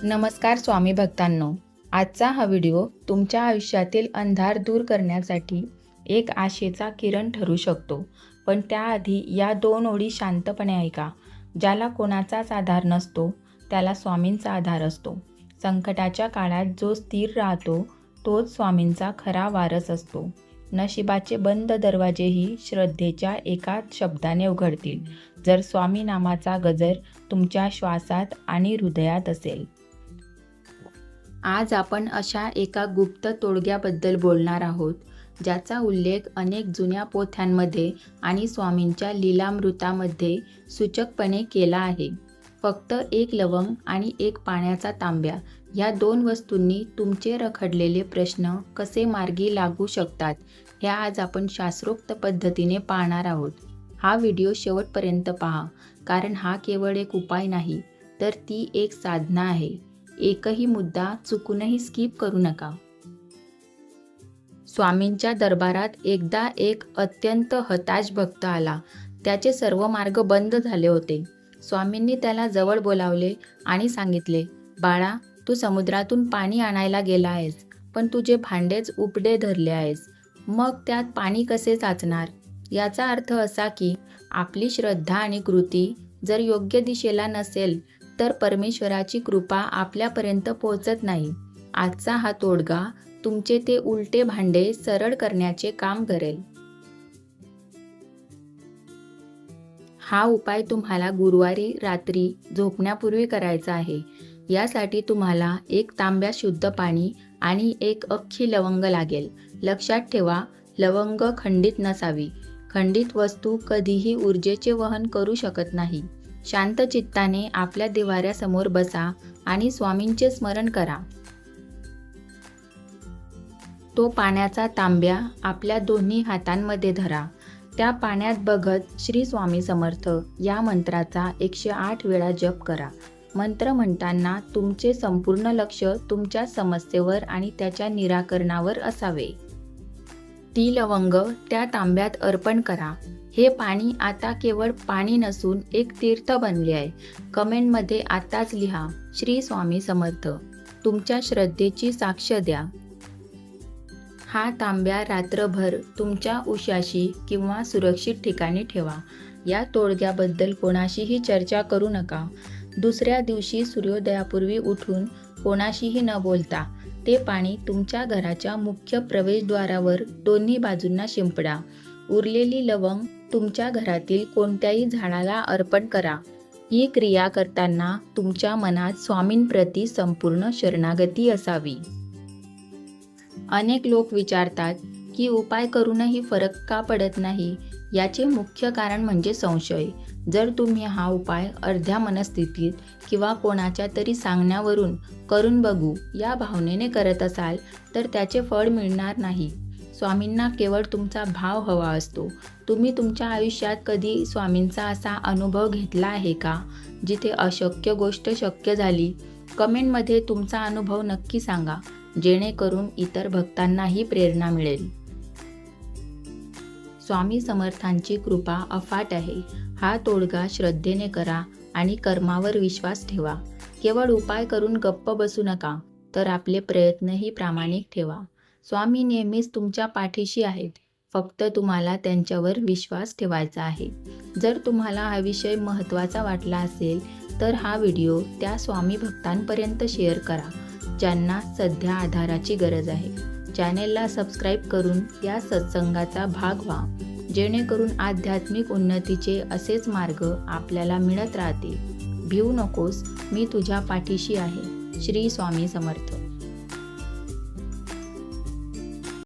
नमस्कार स्वामी भक्तांनो, आजचा हा व्हिडिओ तुमच्या आयुष्यातील अंधार दूर करण्यासाठी एक आशेचा किरण ठरू शकतो. पण त्याआधी या 2 ओळी शांतपणे ऐका. ज्याला कोणाचाच आधार नसतो त्याला स्वामींचा आधार असतो. संकटाच्या काळात जो स्थिर राहतो तोच स्वामींचा खरा वारस असतो. नशिबाचे बंद दरवाजेही श्रद्धेच्या एका शब्दाने उघडतील, जर स्वामी नामाचा गजर तुमच्या श्वासात आणि हृदयात असेल. आज आपण अशा एका गुप्त तोडग्याबद्दल बोलणार आहोत, ज्याचा उल्लेख अनेक जुन्या पोथ्यांमध्ये आणि स्वामींच्या लीलामृतामध्ये सूचकपणे केला आहे. फक्त एक लवंग आणि एक पाण्याचा तांब्या या 2 वस्तूंनी तुमचे रखडलेले प्रश्न कसे मार्गी लागू शकतात, हे आज आपण शास्त्रोक्त पद्धतीने पाहणार आहोत. हा व्हिडिओ शेवटपर्यंत पहा, कारण हा केवळ एक उपाय नाही, तर ती एक साधना आहे. एकही मुद्दा चुकूनही स्किप करू नका. स्वामींच्या दरबारात एकदा एक अत्यंत हताश भक्त आला. त्याचे सर्व मार्ग बंद झाले होते. स्वामींनी त्याला जवळ बोलावले आणि सांगितले, बाळा, तू समुद्रातून पाणी आणायला गेला आहेस, पण तुझे भांडेच उपडे धरले आहेस. मग त्यात पाणी कसे साचणार? याचा अर्थ असा की आपली श्रद्धा आणि कृती जर योग्य दिशेला नसेल तर परमेश्वराची कृपा आपल्यापर्यंत पोहोचत नाही. आजचा हा तोडगा तुमचे ते उलटे भांडे सरळ करण्याचे काम करेल. हा उपाय तुम्हाला गुरुवारी रात्री झोपण्यापूर्वी करायचा आहे. यासाठी तुम्हाला 1 तांब्या शुद्ध पाणी आणि 1 अख्खी लवंग लागेल. लक्षात ठेवा, लवंग खंडित नसावी. खंडित वस्तू कधीही ऊर्जेचे वहन करू शकत नाही. शांत चित्ताने आपल्या देवाऱ्यासमोर बसा आणि स्वामींचे स्मरण करा. तो पाण्याचा तांब्या आपल्या दोन्ही हातांमध्ये धरा. त्या पाण्यात बघत श्री स्वामी समर्थ या मंत्राचा 108 वेळा जप करा. मंत्र म्हणताना तुमचे संपूर्ण लक्ष तुमच्या समस्येवर आणि त्याच्या निराकरणावर असावे. ती लवंग त्या तांब्यात अर्पण करा. हे पाणी आता केवळ पाणी नसून एक तीर्थ बनले आहे. कमेंटमध्ये आताच लिहा, श्री स्वामी समर्थ. तुमच्या श्रद्धेची साक्ष द्या. हा तांब्या रात्रभर तुमच्या उशाशी किंवा सुरक्षित ठिकाणी ठेवा. या तोडग्याबद्दल कोणाशीही चर्चा करू नका. दुसऱ्या दिवशी सूर्योदयापूर्वी उठून कोणाशीही न बोलता ते पाणी तुमच्या घराच्या मुख्य प्रवेशद्वारावर दोन्ही बाजूंना शिंपडा. उरलेली लवंग तुमच्या घरातील कोणत्याही झाडाला अर्पण करा. ही क्रिया करताना तुमच्या मनात स्वामींप्रती संपूर्ण शरणागती असावी. अनेक लोक विचारतात की उपाय करूनही फरक का पडत नाही. याचे मुख्य कारण म्हणजे संशय. जर तुम्ही हा उपाय अर्ध्या मनस्थितीत किंवा कोणाच्या तरी सांगण्यावरून करून बघू या भावनेने करत असाल तर त्याचे फळ मिळणार नाही. स्वामींना केवळ तुमचा भाव हवा असतो. तुम्ही तुमच्या आयुष्यात कधी स्वामींचा असा अनुभव घेतला आहे का, जिथे अशक्य गोष्ट शक्य झाली? कमेंटमध्ये तुमचा अनुभव नक्की सांगा, जेणेकरून इतर भक्तांनाही प्रेरणा मिळेल. स्वामी समर्थांची कृपा अफाट आहे. हा तोडगा श्रद्धेने करा आणि कर्मावर विश्वास ठेवा. केवळ उपाय करून गप्प बसू नका, तर आपले प्रयत्नही प्रामाणिक ठेवा. स्वामी नेहमीच तुमच्या पाठीशी आहेत. फक्त तुम्हाला त्यांच्यावर विश्वास ठेवायचा आहे. जर तुम्हाला हा विषय महत्त्वाचा वाटला असेल तर हा व्हिडिओ त्या स्वामी भक्तांपर्यंत शेअर करा, ज्यांना सध्या आधाराची गरज आहे. चॅनेलला सबस्क्राईब करून या सत्संगाचा भाग व्हा, जेणेकरून आध्यात्मिक उन्नतीचे असेच मार्ग आपल्याला मिळत राहतील. भिवू नकोस, मी तुझ्या पाठीशी आहे. श्री स्वामी समर्थ.